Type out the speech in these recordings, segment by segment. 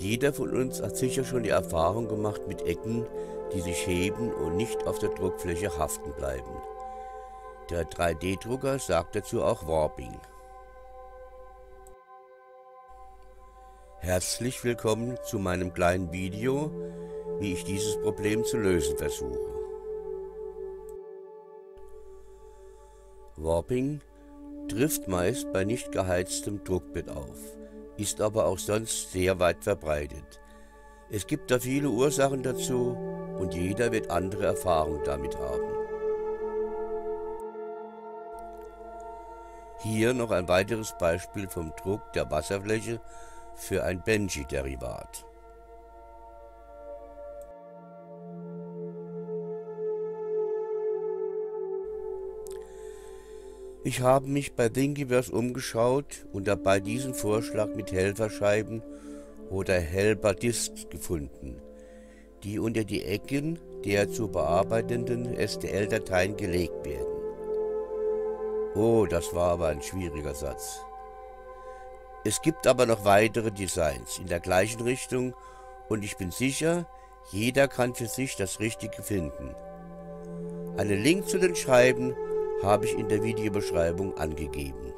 Jeder von uns hat sicher schon die Erfahrung gemacht mit Ecken, die sich heben und nicht auf der Druckfläche haften bleiben. Der 3D-Drucker sagt dazu auch Warping. Herzlich willkommen zu meinem kleinen Video, wie ich dieses Problem zu lösen versuche. Warping trifft meist bei nicht geheiztem Druckbett auf, ist aber auch sonst sehr weit verbreitet. Es gibt da viele Ursachen dazu und jeder wird andere Erfahrungen damit haben. Hier noch ein weiteres Beispiel vom Druck der Wasserfläche für ein Benchy-Derivat. Ich habe mich bei Thingiverse umgeschaut und dabei diesen Vorschlag mit Helferscheiben oder Helper Disks gefunden, die unter die Ecken der zu bearbeitenden STL-Dateien gelegt werden. Oh, das war aber ein schwieriger Satz. Es gibt aber noch weitere Designs in der gleichen Richtung und ich bin sicher, jeder kann für sich das Richtige finden. Einen Link zu den Scheiben habe ich in der Videobeschreibung angegeben.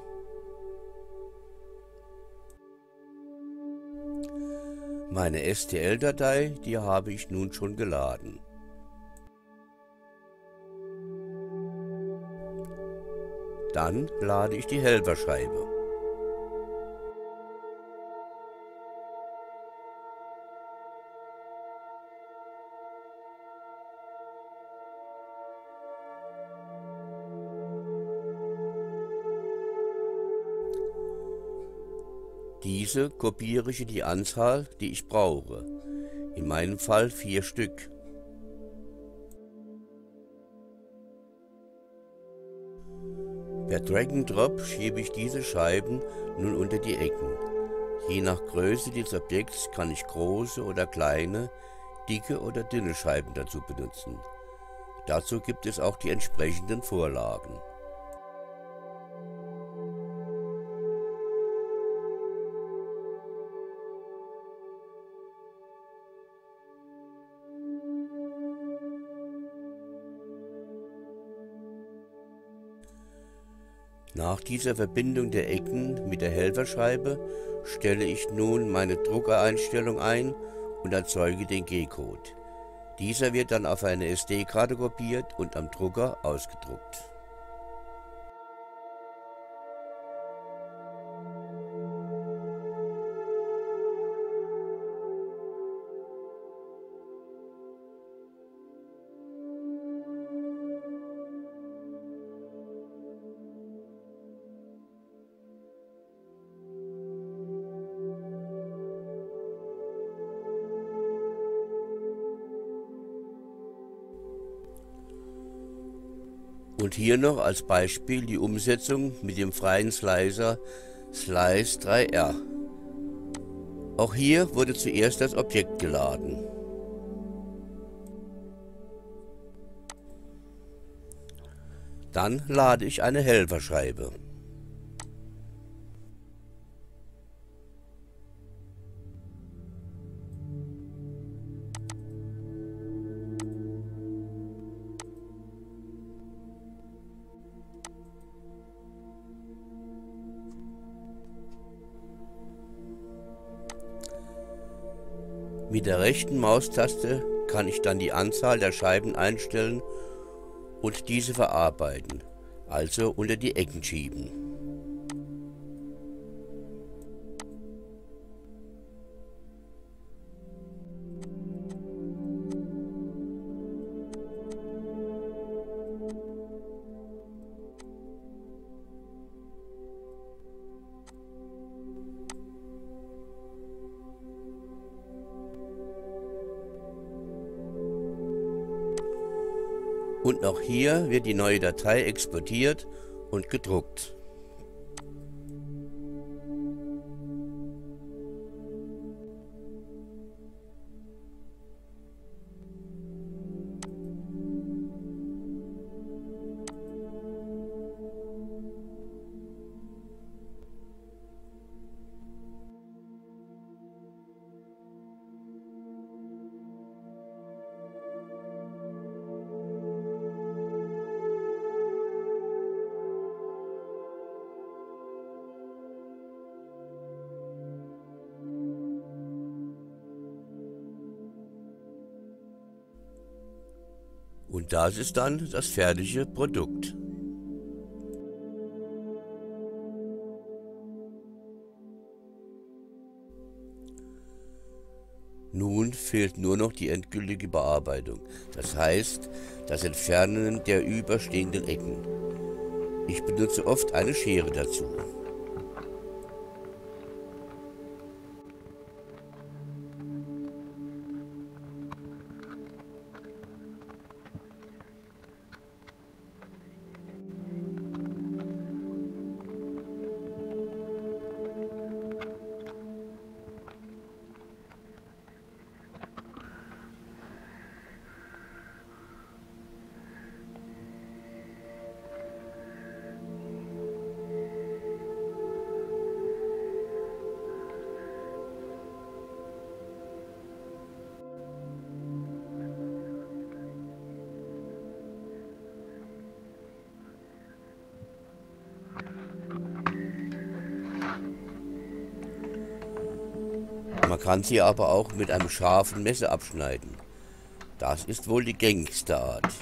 Meine STL-Datei, die habe ich nun schon geladen. Dann lade ich die Helferscheibe. Diese kopiere ich in die Anzahl, die ich brauche. In meinem Fall 4 Stück. Per Drag and Drop schiebe ich diese Scheiben nun unter die Ecken. Je nach Größe des Objekts kann ich große oder kleine, dicke oder dünne Scheiben dazu benutzen. Dazu gibt es auch die entsprechenden Vorlagen. Nach dieser Verbindung der Ecken mit der Helferscheibe stelle ich nun meine Druckereinstellung ein und erzeuge den G-Code. Dieser wird dann auf eine SD-Karte kopiert und am Drucker ausgedruckt. Und hier noch als Beispiel die Umsetzung mit dem freien Slicer Slice 3R. Auch hier wurde zuerst das Objekt geladen. Dann lade ich eine Helferscheibe. Mit der rechten Maustaste kann ich dann die Anzahl der Scheiben einstellen und diese verarbeiten, also unter die Ecken schieben. Und auch hier wird die neue Datei exportiert und gedruckt. Und das ist dann das fertige Produkt. Nun fehlt nur noch die endgültige Bearbeitung, das heißt das Entfernen der überstehenden Ecken. Ich benutze oft eine Schere dazu. Man kann sie aber auch mit einem scharfen Messer abschneiden. Das ist wohl die gängigste Art.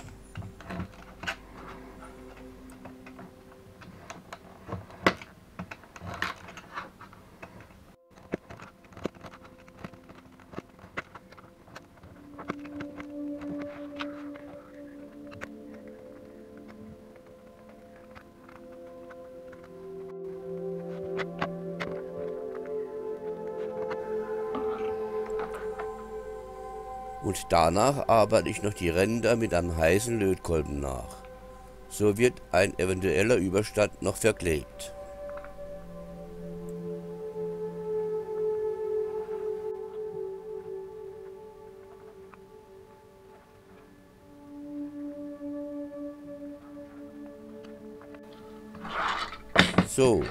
Und danach arbeite ich noch die Ränder mit einem heißen Lötkolben nach. So wird ein eventueller Überstand noch verklebt. So,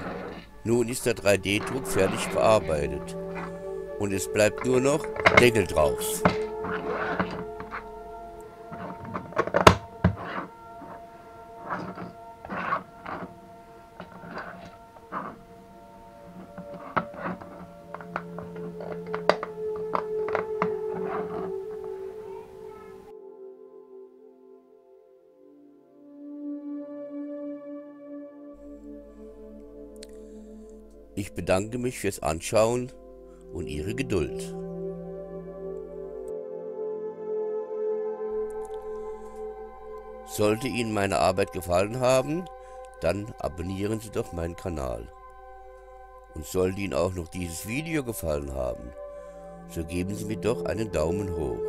nun ist der 3D-Druck fertig bearbeitet. Und es bleibt nur noch Deckel drauf. Ich bedanke mich fürs Anschauen und Ihre Geduld. Sollte Ihnen meine Arbeit gefallen haben, dann abonnieren Sie doch meinen Kanal. Und sollte Ihnen auch noch dieses Video gefallen haben, so geben Sie mir doch einen Daumen hoch.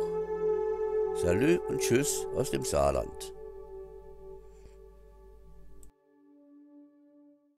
Salü und Tschüss aus dem Saarland.